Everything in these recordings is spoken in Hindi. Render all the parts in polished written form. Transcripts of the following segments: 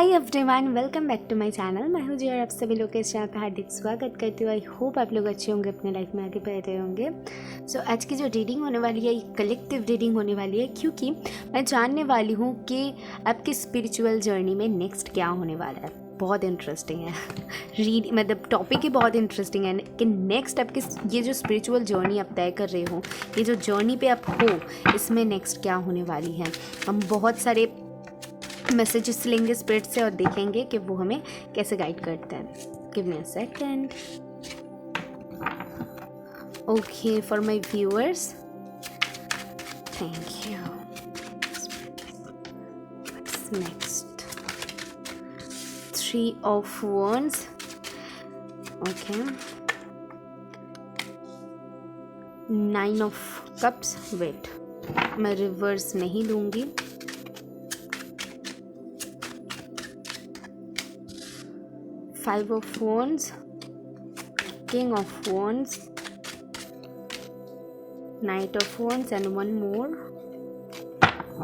Hi everyone, welcome back to my channel. मैं हूँ जी और आप सभी लोग के इस चैनल पर हार्दिक स्वागत करती हूँ। आई होप आप लोग अच्छे होंगे, अपने लाइफ में आगे बढ़ रहे होंगे। सो आज की जो रीडिंग होने वाली है, एक कलेक्टिव रीडिंग होने वाली है, क्योंकि मैं जानने वाली हूँ कि आपकी स्पिरिचुअल जर्नी में नेक्स्ट क्या होने वाला है। बहुत इंटरेस्टिंग है मतलब टॉपिक ही बहुत इंटरेस्टिंग है कि नेक्स्ट आपकी ये जो स्पिरिचुअल जर्नी आप तय कर रहे हो, ये जो जर्नी पे आप हो, इसमें नेक्स्ट क्या होने वाली है। हम बहुत सारे मैसेजेस लेंगे स्पिरिट से और देखेंगे कि वो हमें कैसे गाइड करते हैं। Give me a second. Okay, for my viewers, thank you. What's next? 3 of Wands। ओके, 9 of Cups। वेट, मैं रिवर्स नहीं लूँगी। 5 of Wands, King of Wands, Knight of Wands and one more.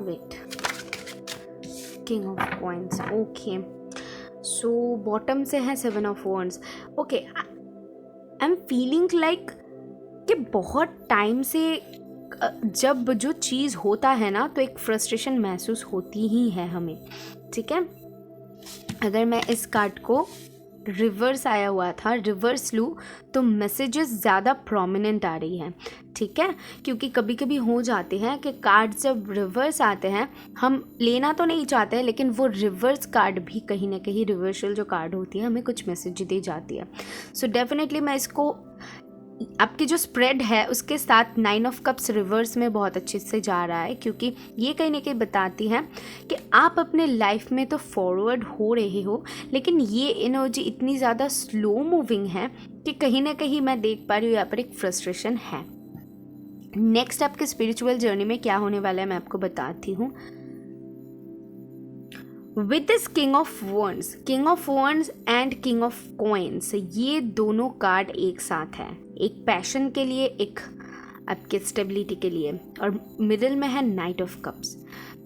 Wait, King of Coins। Okay, so bottom से है 7 of Wands। Okay, I'm feeling like कि बहुत टाइम से जब जो चीज़ होता है ना, तो एक फ्रस्ट्रेशन महसूस होती ही है हमें। ठीक है, अगर मैं इस कार्ड को रिवर्स आया हुआ था, रिवर्स लूँ तो मैसेजेस ज़्यादा प्रोमिनेंट आ रही हैं। ठीक है, क्योंकि कभी कभी हो जाते हैं कि कार्ड जब रिवर्स आते हैं, हम लेना तो नहीं चाहते हैं, लेकिन वो रिवर्स कार्ड भी कहीं ना कहीं, रिवर्सल जो कार्ड होती है, हमें कुछ मैसेज दे जाती है। सो डेफिनेटली मैं इसको, आपकी जो स्प्रेड है उसके साथ 9 ऑफ कप्स रिवर्स में बहुत अच्छे से जा रहा है, क्योंकि ये कहीं ना कहीं बताती है कि आप अपने लाइफ में तो फॉरवर्ड हो रहे हो, लेकिन ये एनर्जी इतनी ज़्यादा स्लो मूविंग है कि कहीं ना कहीं मैं देख पा रही हूँ यहाँ पर एक फ्रस्ट्रेशन है। नेक्स्ट आपके स्पिरिचुअल जर्नी में क्या होने वाला है मैं आपको बताती हूँ। With this king of wands and king of coins, ये दोनों कार्ड एक साथ हैं, एक पैशन के लिए, एक आपके स्टेबिलिटी के लिए, और मिडिल में है नाइट ऑफ कप्स।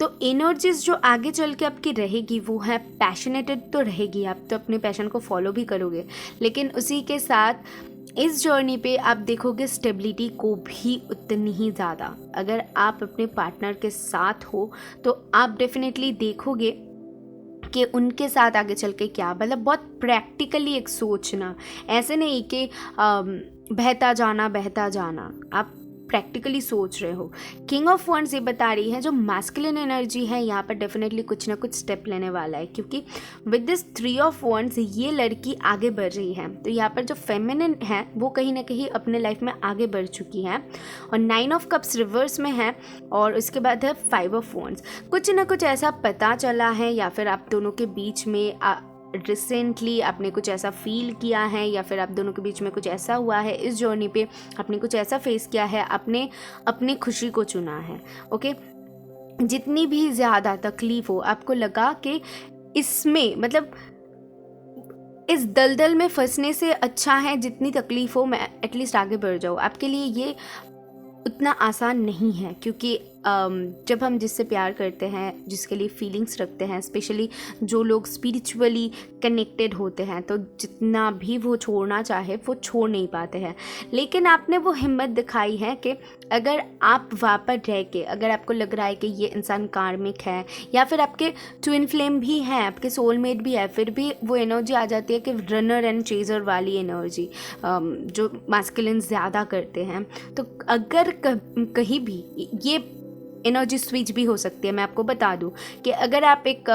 तो एनर्जीज जो आगे चल के आपकी रहेगी वो है पैशनेटेड तो रहेगी, आप तो अपने पैशन को फॉलो भी करोगे, लेकिन उसी के साथ इस जर्नी पे आप देखोगे स्टेबिलिटी को भी उतनी ही ज़्यादा। अगर आप अपने पार्टनर के साथ हो तो आप डेफिनेटली देखोगे कि उनके साथ आगे चल के क्या, मतलब बहुत प्रैक्टिकली एक सोचना, ऐसे नहीं कि बहता जाना, आप प्रैक्टिकली सोच रहे हो। किंग ऑफ वॉन्ड्स ये बता रही है जो मैस्कुलिन एनर्जी है, यहाँ पर डेफिनेटली कुछ ना कुछ स्टेप लेने वाला है, क्योंकि विद दिस 3 ऑफ वॉन्ड्स ये लड़की आगे बढ़ रही है। तो यहाँ पर जो फेमिनिन है वो कहीं ना कहीं अपने लाइफ में आगे बढ़ चुकी है, और 9 ऑफ कप्स रिवर्स में है, और उसके बाद है 5 ऑफ वॉन्ड्स। कुछ ना कुछ ऐसा पता चला है, या फिर आप दोनों के बीच में रिसेंटली आपने कुछ ऐसा फील किया है, या फिर आप दोनों के बीच में कुछ ऐसा हुआ है इस जर्नी पे, आपने कुछ ऐसा फेस किया है, आपने अपनी खुशी को चुना है। ओके, जितनी भी ज़्यादा तकलीफ हो, आपको लगा कि इसमें, मतलब इस दलदल में फंसने से अच्छा है जितनी तकलीफ हो मैं एटलीस्ट आगे बढ़ जाऊँ। आपके लिए ये उतना आसान नहीं है, क्योंकि जब हम जिससे प्यार करते हैं, जिसके लिए फीलिंग्स रखते हैं, स्पेशली जो लोग स्पिरिचुअली कनेक्टेड होते हैं, तो जितना भी वो छोड़ना चाहे वो छोड़ नहीं पाते हैं। लेकिन आपने वो हिम्मत दिखाई है कि अगर आप वहाँ पर रह के, अगर आपको लग रहा है कि ये इंसान कार्मिक है, या फिर आपके ट्विन फ्लेम भी हैं, आपके सोलमेट भी है, फिर भी वो एनर्जी आ जाती है कि रनर एंड चेजर वाली एनर्जी जो मैस्कुलिन ज़्यादा करते हैं। तो अगर कहीं भी ये एनर्जी स्विच भी हो सकती है। मैं आपको बता दूं कि अगर आप एक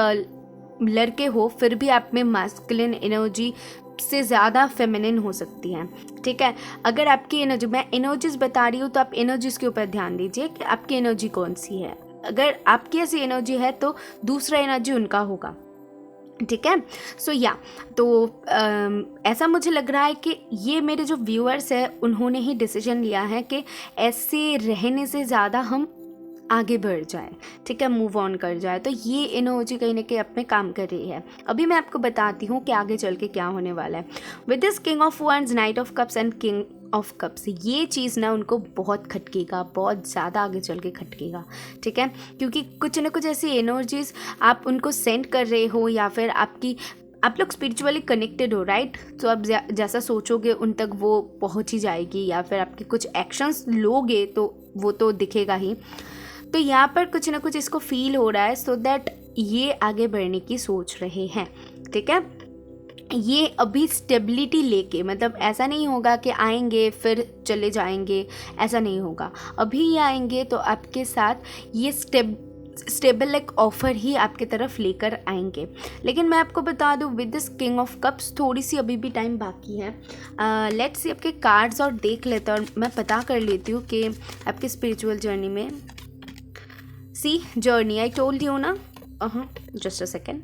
लड़के हो, फिर भी आप में मैस्कुलिन एनर्जी से ज़्यादा फेमिनिन हो सकती है। ठीक है, अगर आपकी एनर्जी, मैं एनर्जीज बता रही हूँ तो आप एनर्जीज के ऊपर ध्यान दीजिए कि आपकी एनर्जी कौन सी है। अगर आपकी ऐसी एनर्जी है तो दूसरा एनर्जी उनका होगा। ठीक है, सो या तो ऐसा मुझे लग रहा है कि ये मेरे जो व्यूअर्स हैं उन्होंने ही डिसीजन लिया है कि ऐसे रहने से ज़्यादा हम आगे बढ़ जाए, ठीक है, मूव ऑन कर जाए। तो ये एनर्जी कहीं ना कहीं अपने काम कर रही है। अभी मैं आपको बताती हूँ कि आगे चल के क्या होने वाला है। With this king of wands, night of cups and king of cups, ये चीज़ ना उनको बहुत खटकेगा, बहुत ज़्यादा आगे चल के खटकेगा, ठीक है। क्योंकि कुछ ना कुछ ऐसी एनर्जीज आप उनको सेंड कर रहे हो, या फिर आप लोग स्पिरिचुअली कनेक्टेड हो, राइट। तो आप जैसा सोचोगे उन तक वो पहुंच ही जाएगी, या फिर आपके कुछ एक्शंस लोगे तो वो तो दिखेगा ही। तो यहाँ पर कुछ ना कुछ इसको फील हो रहा है, सो दैट ये आगे बढ़ने की सोच रहे हैं, ठीक है। ये अभी स्टेबिलिटी लेके, मतलब ऐसा नहीं होगा कि आएंगे फिर चले जाएंगे, ऐसा नहीं होगा। अभी ये आएंगे तो आपके साथ ये स्टेबल एक ऑफ़र ही आपके तरफ लेकर आएंगे। लेकिन मैं आपको बता दूं, with this king of cups थोड़ी सी अभी भी टाइम बाकी है। लेट्स सी आपके कार्ड्स और देख लेते हैं, और मैं पता कर लेती हूँ कि आपके स्पिरिचुअल जर्नी में जर्नी आई टोल्ड यू ना, just a second,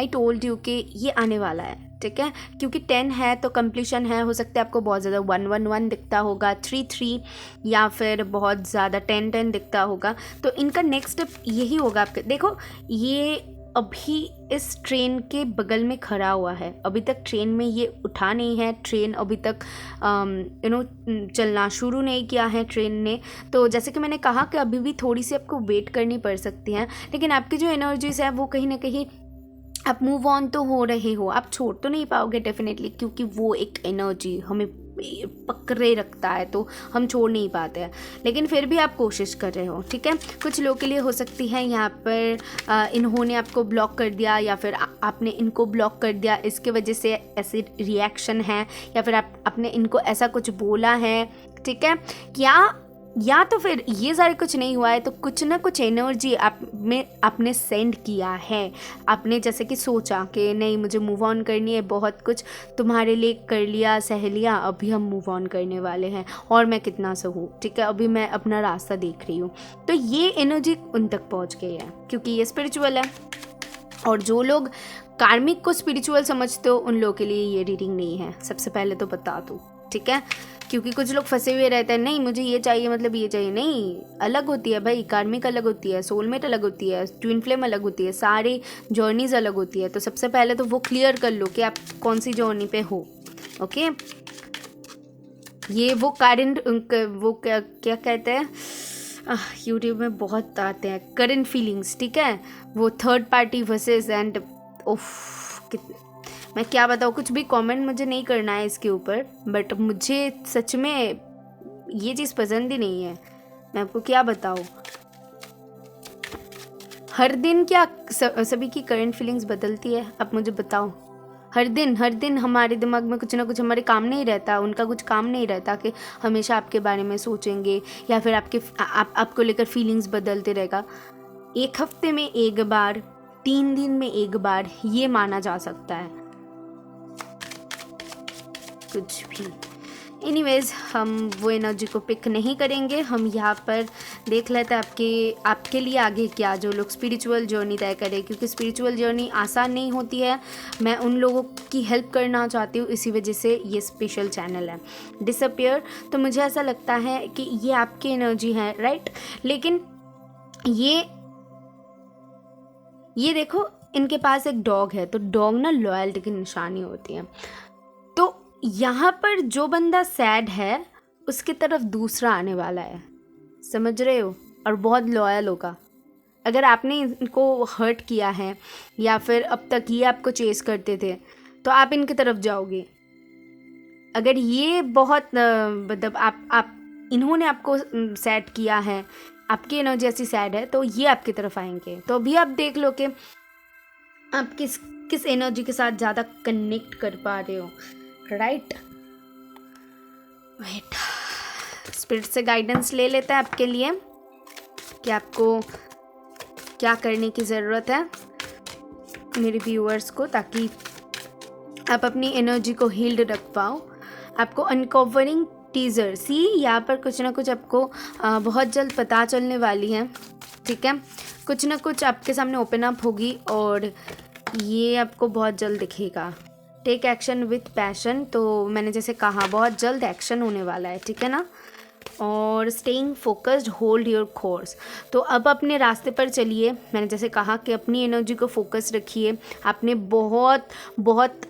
I told you कि ये आने वाला है, ठीक है। क्योंकि 10 है तो कंप्लीशन है, हो सकता है आपको बहुत ज़्यादा 111 दिखता होगा, 3 या फिर बहुत ज़्यादा 10 दिखता होगा। तो इनका नेक्स्ट स्टेप यही होगा आपके। देखो, ये अभी इस ट्रेन के बगल में खड़ा हुआ है, अभी तक ट्रेन में ये उठा नहीं है, ट्रेन अभी तक चलना शुरू नहीं किया है ट्रेन ने। तो जैसे कि मैंने कहा कि अभी भी थोड़ी सी आपको वेट करनी पड़ सकती है, लेकिन आपकी जो एनर्जीज है वो कहीं ना कहीं आप मूव ऑन तो हो रहे हो, आप छोड़ तो नहीं पाओगे डेफिनेटली, क्योंकि वो एक एनर्जी हमें पकड़े रखता है तो हम छोड़ नहीं पाते हैं, लेकिन फिर भी आप कोशिश कर रहे हो, ठीक है। कुछ लोगों के लिए हो सकती है यहाँ पर इन्होंने आपको ब्लॉक कर दिया, या फिर आपने इनको ब्लॉक कर दिया, इसके वजह से ऐसे रिएक्शन है, या फिर आपने इनको ऐसा कुछ बोला है, ठीक है। या तो फिर ये सारे कुछ नहीं हुआ है तो कुछ ना कुछ एनर्जी आपने सेंड किया है। आपने जैसे कि सोचा कि नहीं, मुझे मूव ऑन करनी है, बहुत कुछ तुम्हारे लिए कर लिया, सह लिया, अभी हम मूव ऑन करने वाले हैं, और मैं कितना सहूँ, ठीक है, अभी मैं अपना रास्ता देख रही हूँ। तो ये एनर्जी उन तक पहुँच गई है, क्योंकि ये स्पिरिचुअल है। और जो लोग कार्मिक को स्पिरिचुअल समझते हो, उन लोगों के लिए ये रीडिंग नहीं है, सबसे पहले तो बता दूँ, ठीक है। क्योंकि कुछ लोग फंसे हुए रहते हैं, नहीं मुझे ये चाहिए, मतलब ये चाहिए, नहीं, अलग होती है भाई। कार्मिक अलग होती है, सोलमेट अलग होती है, ट्विन फ्लेम अलग होती है, सारी जर्नीज अलग होती है। तो सबसे पहले तो वो क्लियर कर लो कि आप कौन सी जर्नी पे हो, ओके। ये वो करंट, वो क्या कहते हैं, यूट्यूब में बहुत आते हैं करंट फीलिंग्स, ठीक है। वो थर्ड पार्टी वर्सेस एंड मैं क्या बताऊँ, कुछ भी कमेंट मुझे नहीं करना है इसके ऊपर, बट मुझे सच में ये चीज़ पसंद ही नहीं है। मैं आपको क्या बताऊँ, हर दिन क्या सभी की करंट फीलिंग्स बदलती है, आप मुझे बताओ। हर दिन हमारे दिमाग में कुछ ना कुछ हमारे काम नहीं रहता, उनका कुछ काम नहीं रहता कि हमेशा आपके बारे में सोचेंगे, या फिर आपको लेकर फीलिंग्स बदलते रहेगा। एक हफ्ते में एक बार, 3 दिन में एक बार, ये माना जा सकता है, कुछ भी। एनीवेज, हम वो एनर्जी को पिक नहीं करेंगे, हम यहाँ पर देख लेते हैं आपके लिए आगे क्या, जो लोग स्पिरिचुअल जर्नी तय करें, क्योंकि स्पिरिचुअल जर्नी आसान नहीं होती है। मैं उन लोगों की हेल्प करना चाहती हूँ, इसी वजह से ये स्पेशल चैनल है डिसअपियर। तो मुझे ऐसा लगता है कि ये आपकी एनर्जी है, राइट। लेकिन ये देखो, इनके पास एक डॉग है, तो डॉग ना लॉयल्टी की निशानी होती है। तो यहाँ पर जो बंदा सैड है, उसकी तरफ दूसरा आने वाला है, समझ रहे हो, और बहुत लॉयल होगा। अगर आपने इनको हर्ट किया है, या फिर अब तक ये आपको चेस करते थे, तो आप इनकी तरफ जाओगे। अगर ये बहुत मतलब इन्होंने आपको सैड किया है, आपकी एनर्जी ऐसी सैड है, तो ये आपकी तरफ आएंगे। तो अभी आप देख लो कि आप किस एनर्जी के साथ ज़्यादा कनेक्ट कर पा रहे हो, राइट। वेट, स्पिरिट से गाइडेंस ले लेते हैं आपके लिए कि आपको क्या करने की ज़रूरत है, मेरे व्यूअर्स को, ताकि आप अपनी एनर्जी को हील्ड रख पाओ। आपको अनकवरिंग टीजर, यहाँ पर कुछ ना कुछ आपको बहुत जल्द पता चलने वाली है, ठीक है। कुछ ना कुछ आपके सामने ओपन अप होगी, और ये आपको बहुत जल्द दिखेगा। टेक एक्शन विथ पैशन, तो मैंने जैसे कहा बहुत जल्द एक्शन होने वाला है, ठीक है ना। और staying focused, hold your course. तो अब अपने रास्ते पर चलिए। मैंने जैसे कहा कि अपनी एनर्जी को फोकस रखिए। आपने बहुत बहुत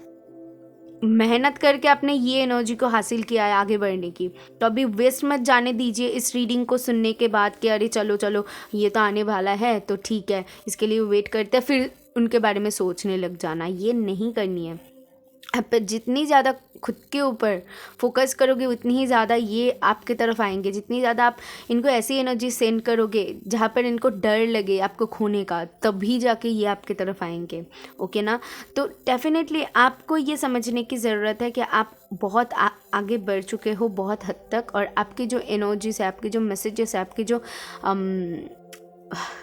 मेहनत करके आपने ये एनर्जी को हासिल किया है आगे बढ़ने की, तो अभी वेस्ट मत जाने दीजिए इस रीडिंग को सुनने के बाद कि अरे चलो चलो ये तो आने वाला है तो ठीक है, इसके लिए वेट करते हैं, फिर उनके बारे में सोचने लग जाना। ये नहीं करनी है। आप जितनी ज़्यादा खुद के ऊपर फोकस करोगे उतनी ही ज़्यादा ये आपके तरफ आएंगे। जितनी ज़्यादा आप इनको ऐसी एनर्जी सेंड करोगे जहाँ पर इनको डर लगे आपको खोने का, तभी जाके ये आपके तरफ आएंगे। ओके ना? तो डेफिनेटली आपको ये समझने की ज़रूरत है कि आप बहुत आगे बढ़ चुके हो बहुत हद तक, और आपकी जो एनर्जीज है, आपके जो मैसेजेस है, आपकी जो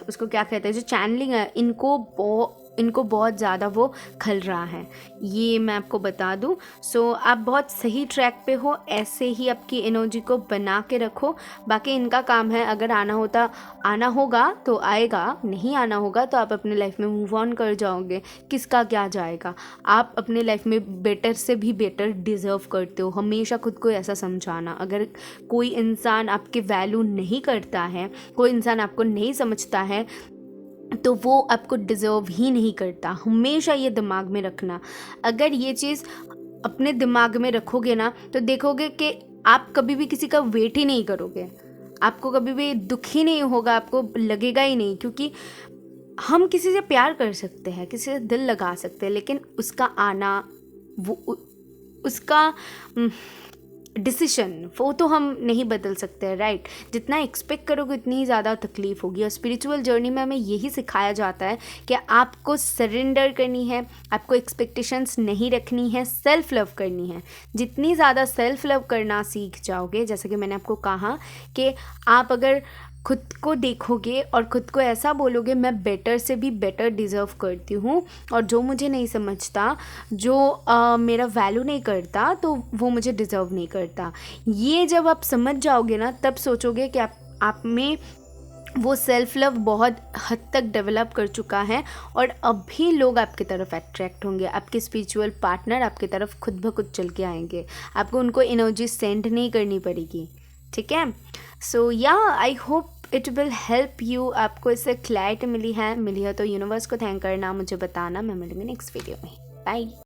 उसको क्या कहते हैं, जो चैनलिंग है, इनको बहुत ज़्यादा वो खल रहा है, ये मैं आपको बता दूं। सो आप बहुत सही ट्रैक पे हो। ऐसे ही आपकी एनर्जी को बना के रखो। बाकी इनका काम है, अगर आना होगा तो आएगा, नहीं आना होगा तो आप अपने लाइफ में मूव ऑन कर जाओगे। किसका क्या जाएगा। आप अपने लाइफ में बेटर से भी बेटर डिज़र्व करते हो। हमेशा खुद को ऐसा समझाना। अगर कोई इंसान आपकी वैल्यू नहीं करता है, कोई इंसान आपको नहीं समझता है, तो वो आपको डिज़र्व ही नहीं करता। हमेशा ये दिमाग में रखना। अगर ये चीज़ अपने दिमाग में रखोगे ना, तो देखोगे कि आप कभी भी किसी का वेट ही नहीं करोगे, आपको कभी भी दुख ही नहीं होगा, आपको लगेगा ही नहीं। क्योंकि हम किसी से प्यार कर सकते हैं, किसी से दिल लगा सकते हैं, लेकिन उसका आना, वो उसका डिसीशन वो तो हम नहीं बदल सकते हैं, राइट। जितना एक्सपेक्ट करोगे उतनी ही ज़्यादा तकलीफ़ होगी। और स्पिरिचुअल जर्नी में हमें यही सिखाया जाता है कि आपको सरेंडर करनी है, आपको एक्सपेक्टेशंस नहीं रखनी है, सेल्फ़ लव करनी है। जितनी ज़्यादा सेल्फ़ लव करना सीख जाओगे, जैसे कि मैंने आपको कहा कि आप अगर खुद को देखोगे और खुद को ऐसा बोलोगे मैं बेटर से भी बेटर डिज़र्व करती हूँ, और जो मुझे नहीं समझता, जो मेरा वैल्यू नहीं करता, तो वो मुझे डिज़र्व नहीं करता। ये जब आप समझ जाओगे ना, तब सोचोगे कि आप में वो सेल्फ़ लव बहुत हद तक डेवलप कर चुका है, और अभी लोग आपकी तरफ अट्रैक्ट होंगे। आपके स्पिरिचुअल पार्टनर आपकी तरफ खुद ब खुद चल के आएंगे। आपको उनको एनर्जी सेंड नहीं करनी पड़ेगी, ठीक है। सो या I hope it will help you. आपको इससे क्लैरिटी मिली है तो यूनिवर्स को थैंक करना, मुझे बताना। मैं मिलूंगी नेक्स्ट वीडियो में। बाय।